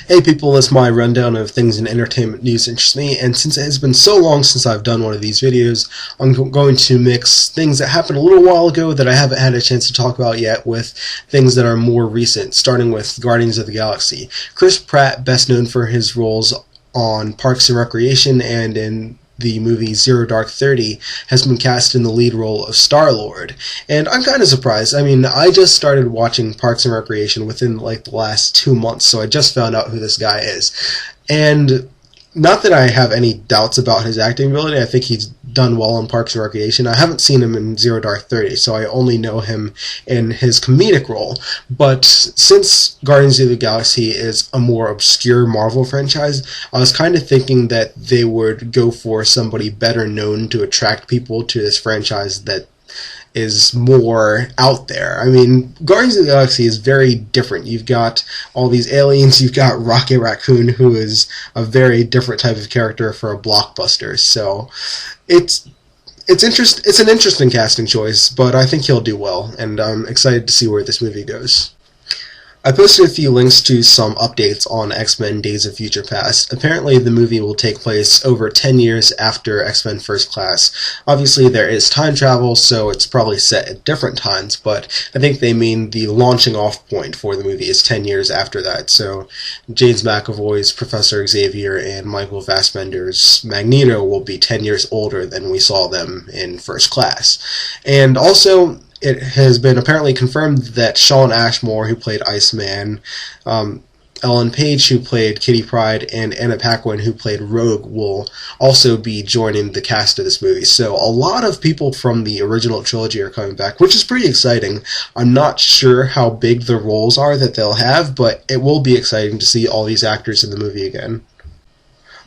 Hey people, that's my rundown of things in entertainment news that interest me, and since it has been so long since I've done one of these videos, I'm going to mix things that happened a little while ago that I haven't had a chance to talk about yet with things that are more recent, starting with Guardians of the Galaxy. Chris Pratt, best known for his roles on Parks and Recreation and in the movie Zero Dark 30, has been cast in the lead role of Star-Lord. And I'm kind of surprised. I mean, I just started watching Parks and Recreation within like the last 2 months, so I just found out who this guy is. And not that I have any doubts about his acting ability. I think he's done well in Parks and Recreation. I haven't seen him in Zero Dark 30, so I only know him in his comedic role. But since Guardians of the Galaxy is a more obscure Marvel franchise, I was kind of thinking that they would go for somebody better known to attract people to this franchise that is more out there. I mean, Guardians of the Galaxy is very different. You've got all these aliens, you've got Rocket Raccoon, who is a very different type of character for a blockbuster, so it's an interesting casting choice, but I think he'll do well, and I'm excited to see where this movie goes. I posted a few links to some updates on X-Men Days of Future Past. Apparently the movie will take place over 10 years after X-Men First Class. Obviously there is time travel, so it's probably set at different times, but I think they mean the launching off point for the movie is 10 years after that. So James McAvoy's Professor Xavier and Michael Fassbender's Magneto will be 10 years older than we saw them in First Class. And also, it has been apparently confirmed that Shawn Ashmore, who played Iceman, Ellen Page, who played Kitty Pryde, and Anna Paquin, who played Rogue, will also be joining the cast of this movie. So a lot of people from the original trilogy are coming back, which is pretty exciting. I'm not sure how big the roles are that they'll have, but it will be exciting to see all these actors in the movie again.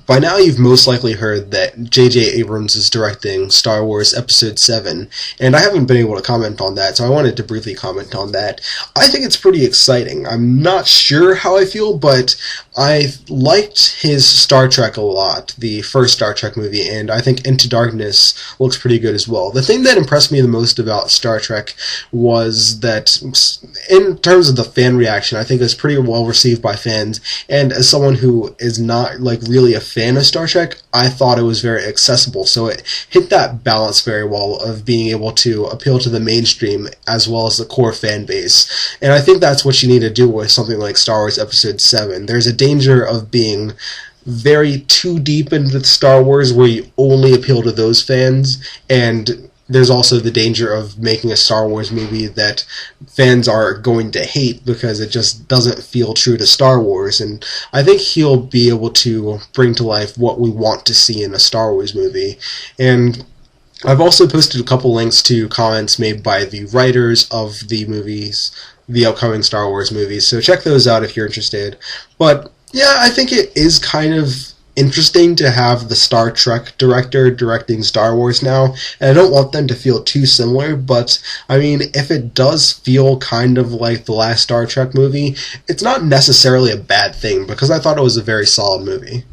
By now you've most likely heard that J.J. Abrams is directing Star Wars Episode 7, and I haven't been able to comment on that, so I wanted to briefly comment on that. I think it's pretty exciting. I'm not sure how I feel, but I liked his Star Trek a lot, the first Star Trek movie, and I think Into Darkness looks pretty good as well. The thing that impressed me the most about Star Trek was that, in terms of the fan reaction, I think it was pretty well received by fans, and as someone who is not like really a fan of Star Trek, I thought it was very accessible, so it hit that balance very well of being able to appeal to the mainstream as well as the core fan base. And I think that's what you need to do with something like Star Wars Episode 7. There's a danger of being very too deep into Star Wars where you only appeal to those fans, and there's also the danger of making a Star Wars movie that fans are going to hate because it just doesn't feel true to Star Wars, and I think he'll be able to bring to life what we want to see in a Star Wars movie. And I've also posted a couple links to comments made by the writers of the movies, the upcoming Star Wars movies, so check those out if you're interested. But yeah, I think it is kind of interesting to have the Star Trek director directing Star Wars now, and I don't want them to feel too similar, but I mean, if it does feel kind of like the last Star Trek movie, it's not necessarily a bad thing, because I thought it was a very solid movie.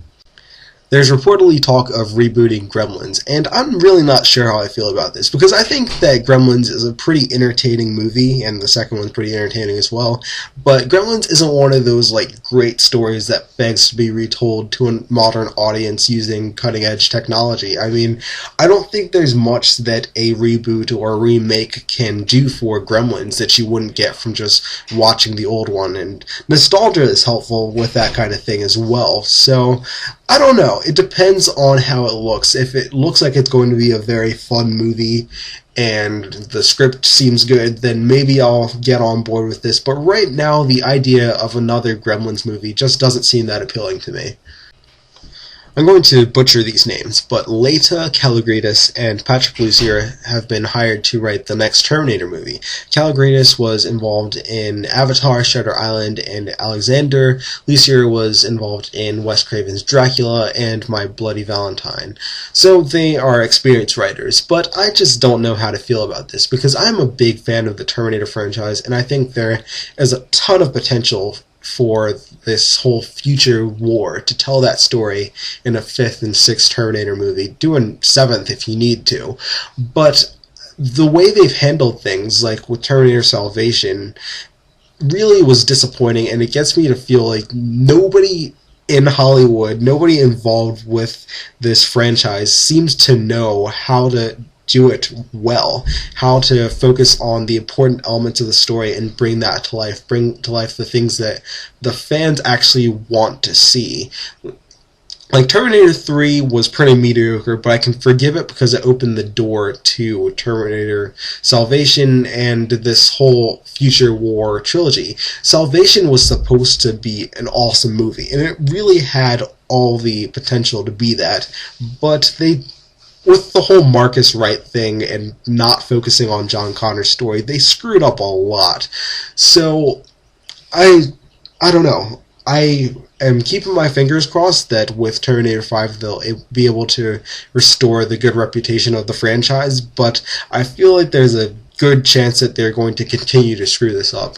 There's reportedly talk of rebooting Gremlins, and I'm really not sure how I feel about this, because I think that Gremlins is a pretty entertaining movie, and the second one's pretty entertaining as well, but Gremlins isn't one of those like great stories that begs to be retold to a modern audience using cutting-edge technology. I mean, I don't think there's much that a reboot or a remake can do for Gremlins that you wouldn't get from just watching the old one, and nostalgia is helpful with that kind of thing as well, so I don't know. It depends on how it looks. If it looks like it's going to be a very fun movie and the script seems good, then maybe I'll get on board with this. But right now, the idea of another Gremlins movie just doesn't seem that appealing to me. I'm going to butcher these names, but Laeta Kalogridis and Patrick Lussier have been hired to write the next Terminator movie. Kalogridis was involved in Avatar, Shutter Island, and Alexander. Lussier was involved in Wes Craven's Dracula and My Bloody Valentine. So they are experienced writers, but I just don't know how to feel about this, because I'm a big fan of the Terminator franchise, and I think there is a ton of potential for this whole future war to tell that story in a 5th and 6th Terminator movie, do a 7th if you need to, but the way they've handled things, like with Terminator Salvation, really was disappointing, and it gets me to feel like nobody in Hollywood, nobody involved with this franchise seems to know how to do it well, how to focus on the important elements of the story and bring that to life, bring to life the things that the fans actually want to see. Like, Terminator 3 was pretty mediocre, but I can forgive it because it opened the door to Terminator Salvation and this whole Future War trilogy. Salvation was supposed to be an awesome movie, and it really had all the potential to be that, but they, with the whole Marcus Wright thing and not focusing on John Connor's story, they screwed up a lot. So, I don't know. I am keeping my fingers crossed that with Terminator 5 they'll be able to restore the good reputation of the franchise, but I feel like there's a good chance that they're going to continue to screw this up.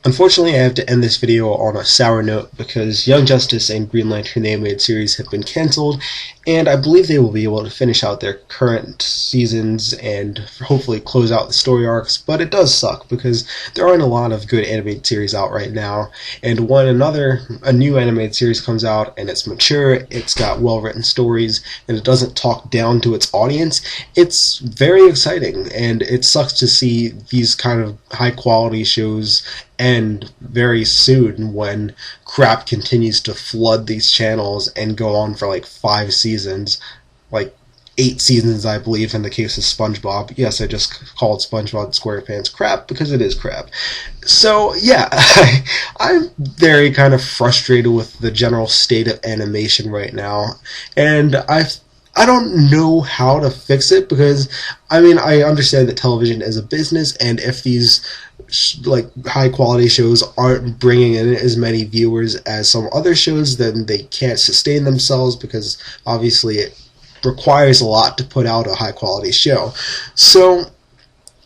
Unfortunately, I have to end this video on a sour note because Young Justice and Green Lantern animated series have been cancelled, and I believe they will be able to finish out their current seasons and hopefully close out the story arcs, but it does suck because there aren't a lot of good animated series out right now, and when a new animated series comes out and it's mature, it's got well-written stories, and it doesn't talk down to its audience, it's very exciting, and it sucks to see these kind of high-quality shows end very soon when crap continues to flood these channels and go on for like 5 seasons, like 8 seasons I believe in the case of SpongeBob. Yes, I just called SpongeBob SquarePants crap because it is crap. So yeah, I'm very kind of frustrated with the general state of animation right now, and I don't know how to fix it because, I mean, I understand that television is a business, and if these like high quality shows aren't bringing in as many viewers as some other shows, then they can't sustain themselves because obviously it requires a lot to put out a high quality show. So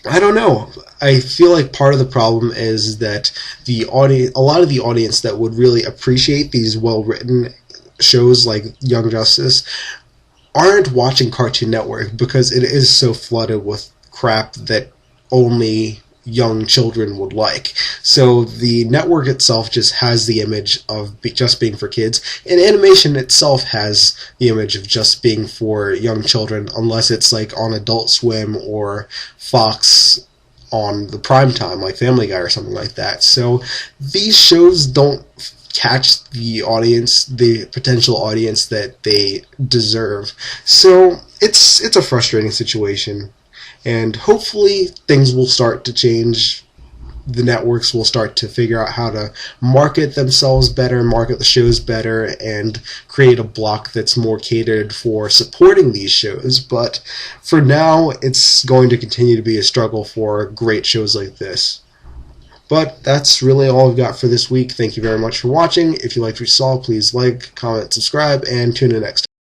I don't know. I feel like part of the problem is that a lot of the audience that would really appreciate these well written shows like Young Justice aren't watching Cartoon Network because it is so flooded with crap that only young children would like. So the network itself just has the image of just being for kids, and animation itself has the image of just being for young children, unless it's like on Adult Swim or Fox on the prime time, like Family Guy or something like that. So these shows don't catch the audience, the potential audience that they deserve. So it's a frustrating situation, and hopefully things will start to change. The networks will start to figure out how to market themselves better, market the shows better, and create a block that's more catered for supporting these shows. But for now, it's going to continue to be a struggle for great shows like this. But that's really all I've got for this week. Thank you very much for watching. If you liked what you saw, please like, comment, subscribe, and tune in next time.